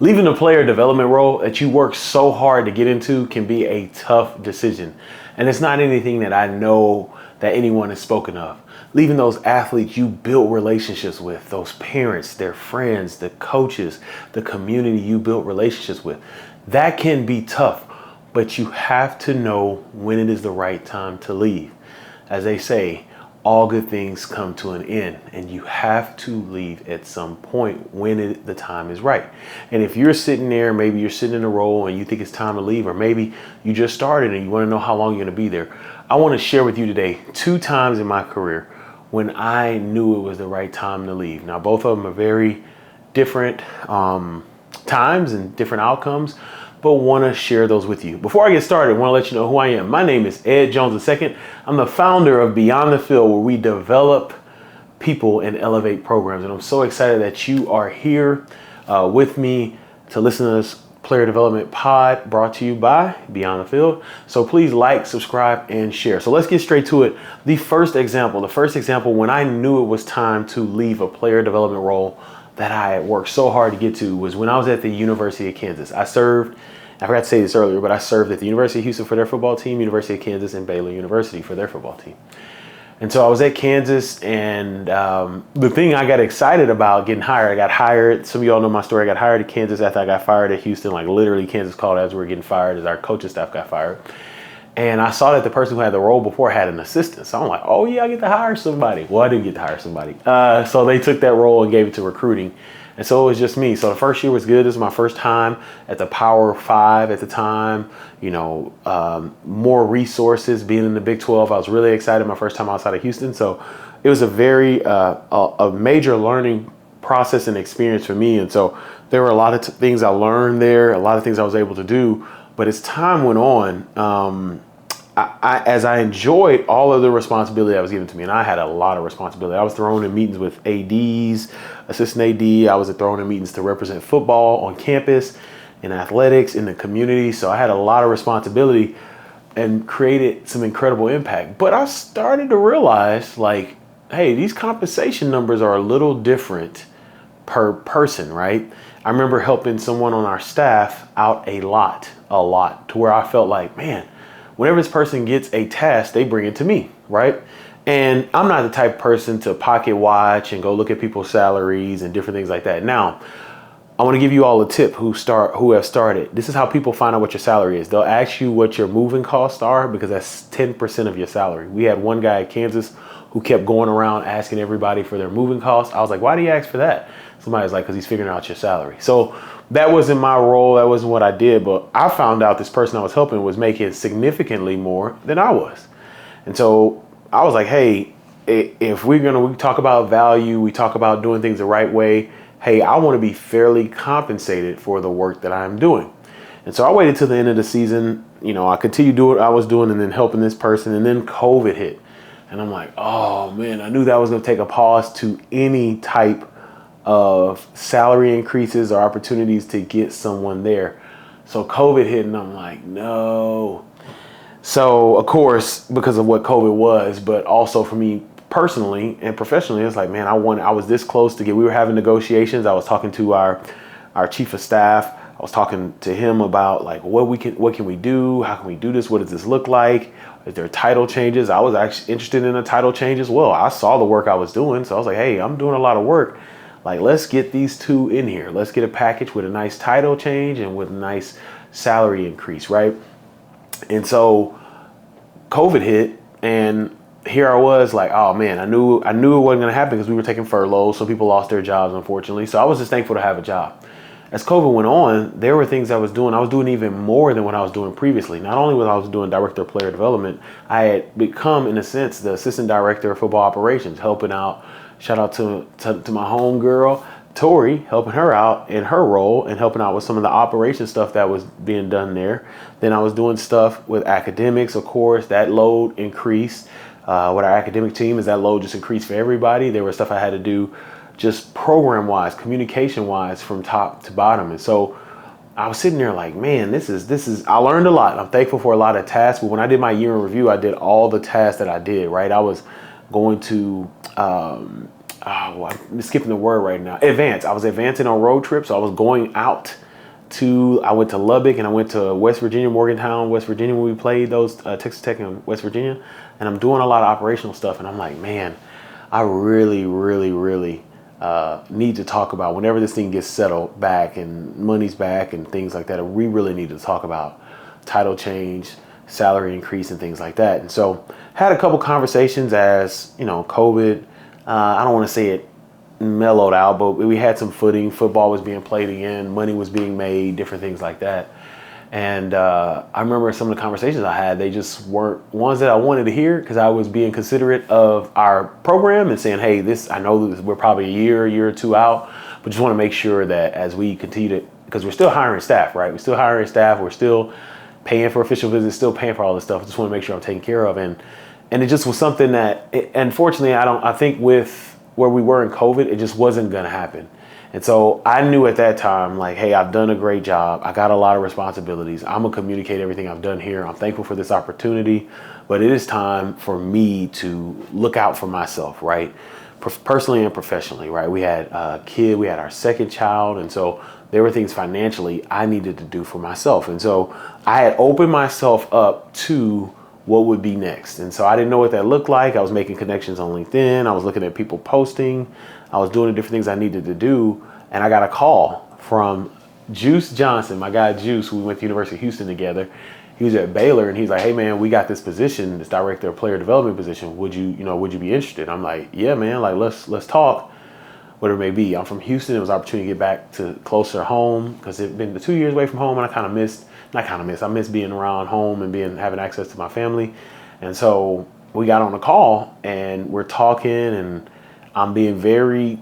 Leaving a player development role that you work so hard to get into can be a tough decision. And it's not anything that I know that anyone has spoken of. Leaving those athletes you built relationships with, those parents, their friends, the coaches, the community you built relationships with, that can be tough, but you have to know when it is the right time to leave. As they say, all good things come to an end, and you have to leave at some point when the time is right. And if you're sitting there, maybe you're sitting in a role and you think it's time to leave, or maybe you just started and you want to know how long you're going to be there, I want to share with you today 2 times in my career when I knew it was the right time to leave. Now, both of them are very different times and different outcomes, but want to share those with you. Before I get started, I want to let you know who I am. My name is Ed Jones II. I'm the founder of Beyond the Field, where we develop people and elevate programs. And I'm so excited that you are here with me to listen to this player development pod brought to you by Beyond the Field. So please like, subscribe, and share. So let's get straight to it. The first example when I knew it was time to leave a player development role that I had worked so hard to get to was when I was at the University of Kansas. I forgot to say this earlier, but I served at the University of Houston for their football team, University of Kansas, and Baylor University for their football team. And so I was at Kansas, and the thing I got excited about getting hired, I got hired. Some of y'all know my story. I got hired at Kansas after I got fired at Houston. Like literally, Kansas called as we were getting fired, as our coaching staff got fired. And I saw that the person who had the role before had an assistant. So I'm like, oh yeah, I get to hire somebody. Well, I didn't get to hire somebody. So they took that role and gave it to recruiting. And so it was just me. So the first year was good. This was my first time at the Power 5 at the time. More resources, being in the Big 12. I was really excited my first time outside of Houston. So it was a very a major learning process and experience for me. And so there were a lot of things I learned there, a lot of things I was able to do. But as time went on, as I enjoyed all of the responsibility that was given to me, and I had a lot of responsibility. I was thrown in meetings with ADs, assistant AD. I was thrown in meetings to represent football on campus, in athletics, in the community. So I had a lot of responsibility and created some incredible impact. But I started to realize, like, hey, these compensation numbers are a little different per person, right? I remember helping someone on our staff out a lot, to where I felt like, man, whenever this person gets a task, they bring it to me, right? And I'm not the type of person to pocket watch and go look at people's salaries and different things like that. Now, I want to give you all a tip who have started. This is how people find out what your salary is. They'll ask you what your moving costs are, because that's 10% of your salary. We had one guy at Kansas who kept going around asking everybody for their moving costs. I was like, why do you ask for that? Somebody's like, because he's figuring out your salary. So that wasn't my role. That wasn't what I did. But I found out this person I was helping was making significantly more than I was. And so I was like, hey, if we talk about value, we talk about doing things the right way. Hey, I want to be fairly compensated for the work that I'm doing. And so I waited till the end of the season. I continued doing what I was doing and then helping this person. And then COVID hit. And I'm like, oh man, I knew that was going to take a pause to any type of salary increases or opportunities to get someone there. So COVID hit, and I'm like, no. So of course, because of what COVID was, but also for me personally and professionally, it's like, man, I was this close we were having negotiations. I was talking to our chief of staff. I was talking to him about like, what can we do? How can we do this? What does this look like? Is there title changes? I was actually interested in a title change as well. I saw the work I was doing. So I was like, hey, I'm doing a lot of work. Like, let's get these two in here. Let's get a package with a nice title change and with a nice salary increase, right? And so COVID hit, and here I was like, oh man, I knew it wasn't gonna happen because we were taking furloughs. So people lost their jobs, unfortunately. So I was just thankful to have a job. As COVID went on, there were things I was doing even more than what I was doing previously. Not only was I doing director of player development, I had become, in a sense, the assistant director of football operations, helping out. Shout out to my home girl, Tori, helping her out in her role and helping out with some of the operation stuff that was being done there. Then I was doing stuff with academics, of course. That load increased. With our academic team, as that load just increased for everybody. There was stuff I had to do just program-wise, communication-wise, from top to bottom. And so I was sitting there like, man, this is, I learned a lot. I'm thankful for a lot of tasks. But when I did my year in review, I did all the tasks that I did, right? I was going to, I'm skipping the word right now, advance. I was advancing on road trips. So I was going out I went to Lubbock and I went to West Virginia, Morgantown, West Virginia when we played those Texas Tech and West Virginia. And I'm doing a lot of operational stuff. And I'm like, man, I really, really, really need to talk about whenever this thing gets settled back and money's back and things like that. We really need to talk about title change, salary increase and things like that. And so had a couple conversations as, COVID, I don't want to say it mellowed out, but we had some footing. Football was being played again. Money was being made, different things like that. And I remember some of the conversations I had, they just weren't ones that I wanted to hear because I was being considerate of our program and saying, hey, I know that we're probably a year or two out, but just want to make sure that as we continue to, because we're still hiring staff, right? We're still hiring staff. We're still paying for official visits, still paying for all this stuff. I just want to make sure I'm taken care of. And it just was something that, unfortunately, I think with where we were in COVID, it just wasn't going to happen. And so I knew at that time, like, hey, I've done a great job. I got a lot of responsibilities. I'm going to communicate everything I've done here. I'm thankful for this opportunity, but it is time for me to look out for myself, right? Personally and professionally, right? We had a kid, we had our second child. And so there were things financially I needed to do for myself. And so I had opened myself up to what would be next. And so I didn't know what that looked like. I was making connections on LinkedIn. I was looking at people posting. I was doing the different things I needed to do. And I got a call from Juice Johnson, my guy Juice, who we went to University of Houston together. He was at Baylor and he's like, hey man, we got this position, this director of player development position. Would you be interested? I'm like, yeah, man, like let's talk, whatever it may be. I'm from Houston. It was an opportunity to get back to closer home because it'd been 2 years away from home and I miss being around home and having access to my family. And so we got on a call and we're talking and I'm being very,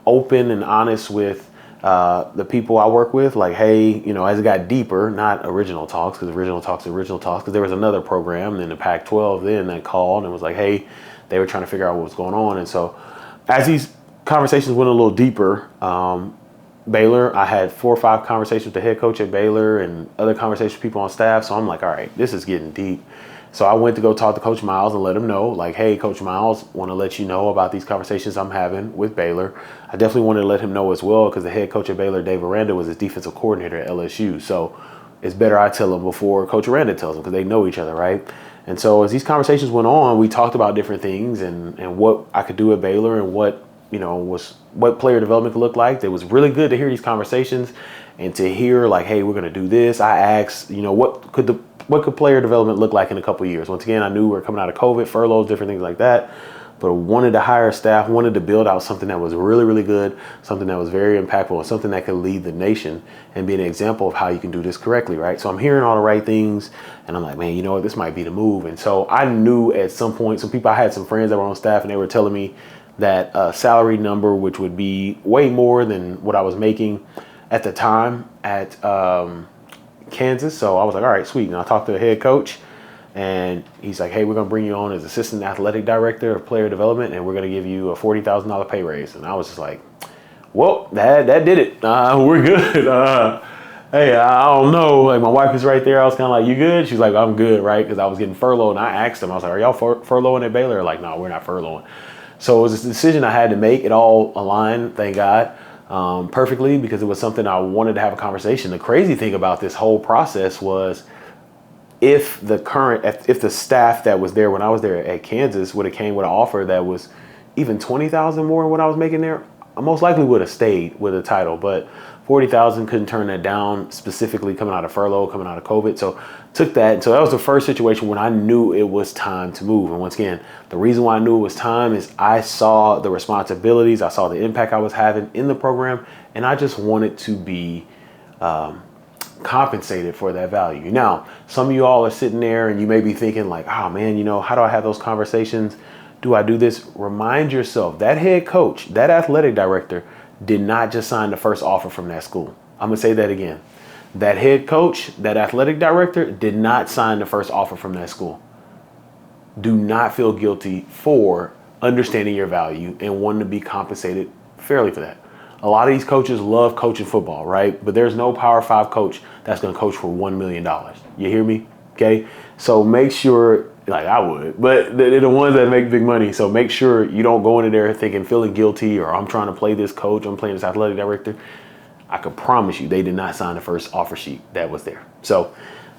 open and honest with the people I work with. Like, hey, as it got deeper, not original talks, because because there was another program in the Pac-12 then that called and was like, hey, they were trying to figure out what was going on. And so as these conversations went a little deeper, Baylor, I had 4 or 5 conversations with the head coach at Baylor and other conversations with people on staff. So I'm like, all right, this is getting deep. So I went to go talk to Coach Miles and let him know, like, hey, Coach Miles, want to let you know about these conversations I'm having with Baylor. I definitely wanted to let him know as well because the head coach at Baylor, Dave Aranda, was his defensive coordinator at LSU. So it's better I tell him before Coach Aranda tells him because they know each other, right? And so as these conversations went on, we talked about different things and what I could do at Baylor and what player development could look like. It was really good to hear these conversations and to hear like, hey, we're going to do this. I asked, what could player development look like in a couple of years? Once again, I knew we were coming out of COVID, furloughs, different things like that, but wanted to hire staff, wanted to build out something that was really, really good, something that was very impactful, and something that could lead the nation and be an example of how you can do this correctly, right? So I'm hearing all the right things, and I'm like, man, this might be the move. And so I knew at some point, I had some friends that were on staff, and they were telling me that salary number, which would be way more than what I was making at the time at Kansas. So I was like, all right, sweet. And I talked to the head coach and he's like, hey, we're going to bring you on as assistant athletic director of player development. And we're going to give you a $40,000 pay raise. And I was just like, well, that did it. We're good. Hey, I don't know. Like my wife is right there. I was kind of like, you good? She's like, I'm good. Right. Cause I was getting furloughed and I asked them, I was like, are y'all furloughing at Baylor? Like, no, we're not furloughing. So it was a decision I had to make. It all aligned, thank God, perfectly because it was something I wanted to have a conversation. The crazy thing about this whole process was if the staff that was there when I was there at Kansas would have came with an offer that was even $20,000 more than what I was making there, I most likely would have stayed with a title. But $40,000 couldn't turn that down, specifically coming out of furlough, coming out of COVID. So took that. So that was the first situation when I knew it was time to move. And once again, the reason why I knew it was time is I saw the responsibilities, I saw the impact I was having in the program, and I just wanted to be compensated for that value. Now, some of you all are sitting there and you may be thinking like, oh man, how do I have those conversations? Do I do this? Remind yourself that head coach, that athletic director did not just sign the first offer from that school. I'm going to say that again. That head coach, that athletic director did not sign the first offer from that school. Do not feel guilty for understanding your value and wanting to be compensated fairly for that. A lot of these coaches love coaching football, right? But there's no Power 5 coach that's going to coach for $1 million. You hear me? Okay. So make sure, like I would, but they're the ones that make big money. So make sure you don't go into there feeling guilty or I'm trying to play this coach, I'm playing this athletic director. I could promise you they did not sign the first offer sheet that was there. So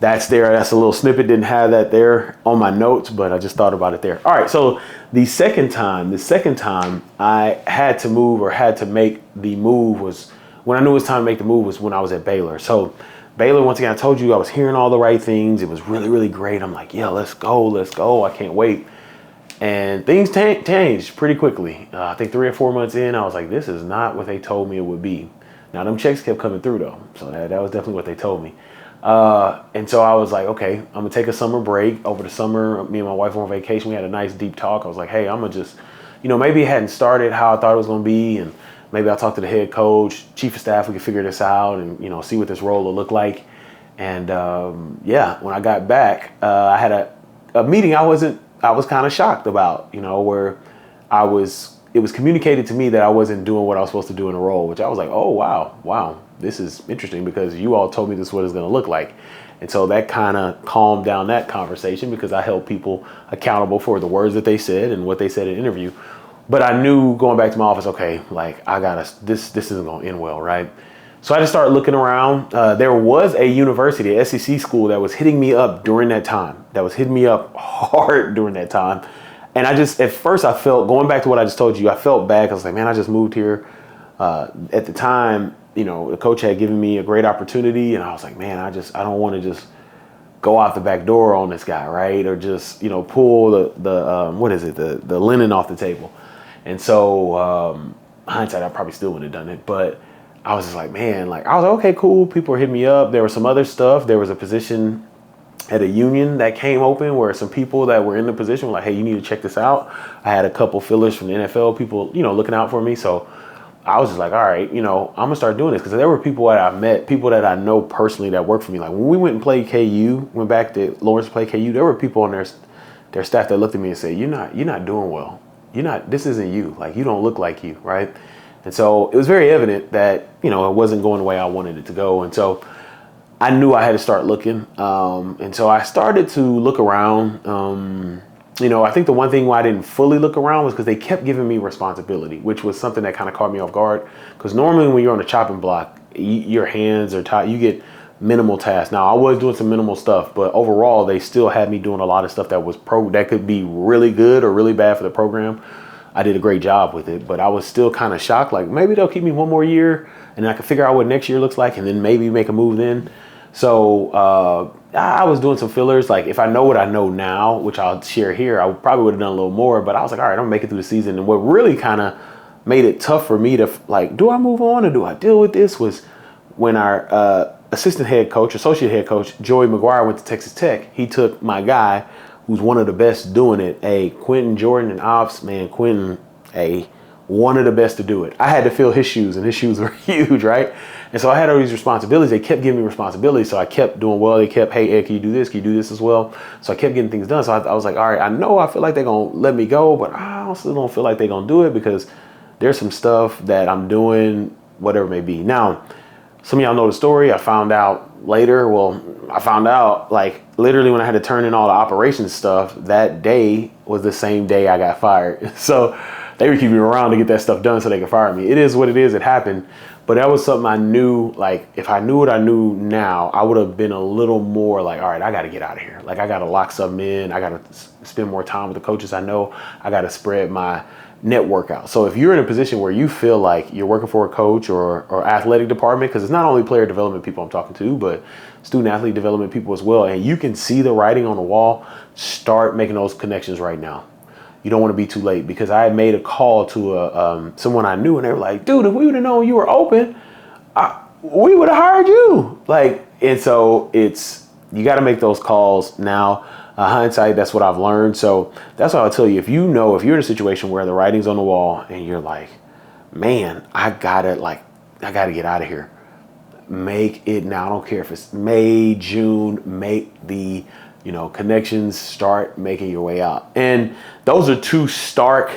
that's there. That's a little snippet. Didn't have that there on my notes, but I just thought about it there. All right. So the second time I had to move or had to make the move was when I knew it was time to make the move was when I was at Baylor. So Baylor, once again, I told you I was hearing all the right things. It was really, really great. I'm like, yeah, let's go. I can't wait. And things changed pretty quickly. I think 3 or 4 months in, I was like, this is not what they told me it would be. Now, them checks kept coming through, though. So that was definitely what they told me. And so I was like, okay, I'm going to take a summer break. Over the summer, me and my wife were on vacation. We had a nice deep talk. I was like, hey, I'm going to just, maybe it hadn't started how I thought it was going to be. And maybe I'll talk to the head coach, chief of staff. We could figure this out and, see what this role will look like. And when I got back, I had a meeting I was kind of shocked about, where it was communicated to me that I wasn't doing what I was supposed to do in a role, which I was like, oh, wow, this is interesting because you all told me this is what it's going to look like. And so that kind of calmed down that conversation because I held people accountable for the words that they said and what they said in the interview. But I knew going back to my office, okay, like this isn't going to end well, right? So I just started looking around. There was a university, a SEC school that was hitting me up during that time, that was hitting me up hard during that time. And at first I felt, going back to what I just told you, I felt bad because I was like, man, I just moved here. At the time, the coach had given me a great opportunity. And I was like, man, I don't want to just go out the back door on this guy, right? Or just, pull the linen off the table. And so hindsight, I probably still wouldn't have done it. But I was just like, man, I was like, okay, cool. People were hitting me up. There was some other stuff. There was a position at a union that came open where some people that were in the position were like, hey, you need to check this out. I had a couple fillers from the NFL people, looking out for me. So I was just like, all right, I'm going to start doing this. Because there were people that I met, people that I know personally that work for me. Like when we went and played KU, went back to Lawrence to play KU, there were people on their staff that looked at me and said, you're not doing well. This isn't you. Like, you don't look like you, right? And so it was very evident that, it wasn't going the way I wanted it to go. And so I knew I had to start looking. And so I started to look around. I think the one thing why I didn't fully look around was because they kept giving me responsibility, which was something that kind of caught me off guard. Because normally when you're on a chopping block, your hands are tied. You get minimal tasks. Now, I was doing some minimal stuff, but overall, they still had me doing a lot of stuff that was that could be really good or really bad for the program. I did a great job with it, but I was still kind of shocked. Like maybe they'll keep me one more year and I can figure out what next year looks like and then maybe make a move then. So I was doing some fillers. Like if I know what I know now, which I'll share here, I probably would have done a little more, but I was like, all right, I'm gonna make it through the season. And what really kind of made it tough for me to do I move on or do I deal with this was when our associate head coach, Joey McGuire went to Texas Tech. He took my guy who's one of the best doing it. Quentin Jordan and Ops, man, Quentin, one of the best to do it. I had to fill his shoes, and his shoes were huge, right? And so I had all these responsibilities. They kept giving me responsibilities, so I kept doing well. They kept, hey, Ed, can you do this? Can you do this as well? So I kept getting things done. So I was like, all right, I feel like they're going to let me go, but I also don't feel like they're going to do it because there's some stuff that I'm doing, whatever it may be. Now, some of y'all know the story. I found out later. Well, I found out like literally when I had to turn in all the operations stuff, that day was the same day I got fired. So they were keeping me around to get that stuff done so they could fire me. It is what it is. It happened. But that was something I knew, like, if I knew what I knew now, I would have been a little more like, all right, I got to get out of here. Like, I got to lock something in. I got to spend more time with the coaches I know. I got to spread my network out. So if you're in a position where you feel like you're working for a coach or athletic department, because it's not only player development people I'm talking to, but student athlete development people as well, and you can see the writing on the wall, start making those connections right now. You don't want to be too late, because I had made a call to someone I knew, and they were like, dude, if we would have known you were open, we would have hired you. Like, and so you got to make those calls now. Hindsight, that's what I've learned. So that's what I'll tell you. If you're in a situation where the writing's on the wall and you're like, man, I gotta get out of here. Make it now. I don't care if it's May, June, make the connections, start making your way out. And those are two stark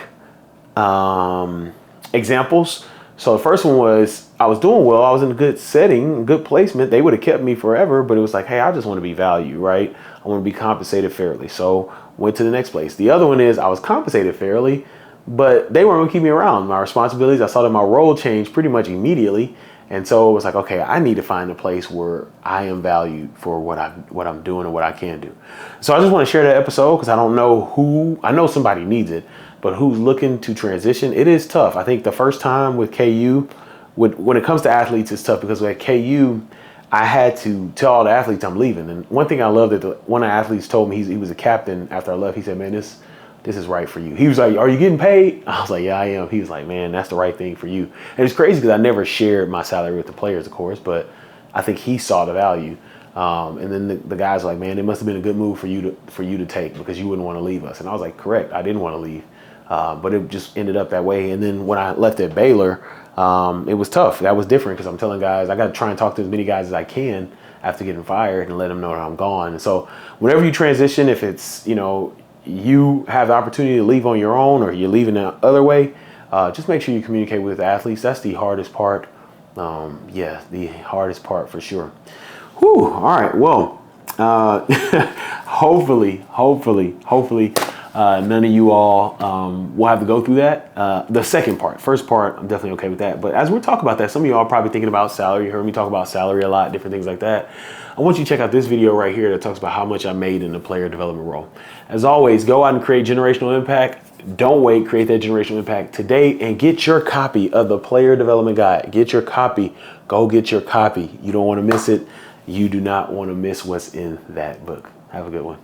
examples. So the first one was I was doing well. I was in a good setting, good placement. They would have kept me forever, but it was like, hey, I just want to be valued, right? I want to be compensated fairly. So went to the next place. The other one is I was compensated fairly, but they weren't going to keep me around. My responsibilities, I saw that my role changed pretty much immediately. And so it was like, okay, I need to find a place where I am valued for what I'm doing and what I can do. So I just want to share that episode because I don't know who, I know somebody needs it, but who's looking to transition. It is tough. I think the first time with KU, when it comes to athletes, it's tough because at KU, I had to tell all the athletes I'm leaving. And one thing I love that one of the athletes told me, he was a captain after I left. He said, man, this is right for you. He was like, are you getting paid? I was like, yeah, I am. He was like, man, that's the right thing for you. And it's crazy because I never shared my salary with the players, of course, but I think he saw the value. And then the guys were like, man, it must have been a good move for you to take because you wouldn't want to leave us. And I was like, correct, I didn't want to leave. But it just ended up that way. And then when I left at Baylor, it was tough. That was different because I'm telling guys, I got to try and talk to as many guys as I can after getting fired and let them know that I'm gone. And so whenever you transition, if it's, you have the opportunity to leave on your own or you're leaving the other way, just make sure you communicate with the athletes. That's the hardest part. The hardest part for sure. Whew. All right. Well, hopefully, none of you all will have to go through that. The second part, first part, I'm definitely okay with that. But as we talk about that, some of you all are probably thinking about salary. You heard me talk about salary a lot, different things like that. I want you to check out this video right here that talks about how much I made in the player development role. As always, go out and create generational impact. Don't wait, create that generational impact today and get your copy of the player development guide. Get your copy. Go get your copy. You don't want to miss it. You do not want to miss what's in that book. Have a good one.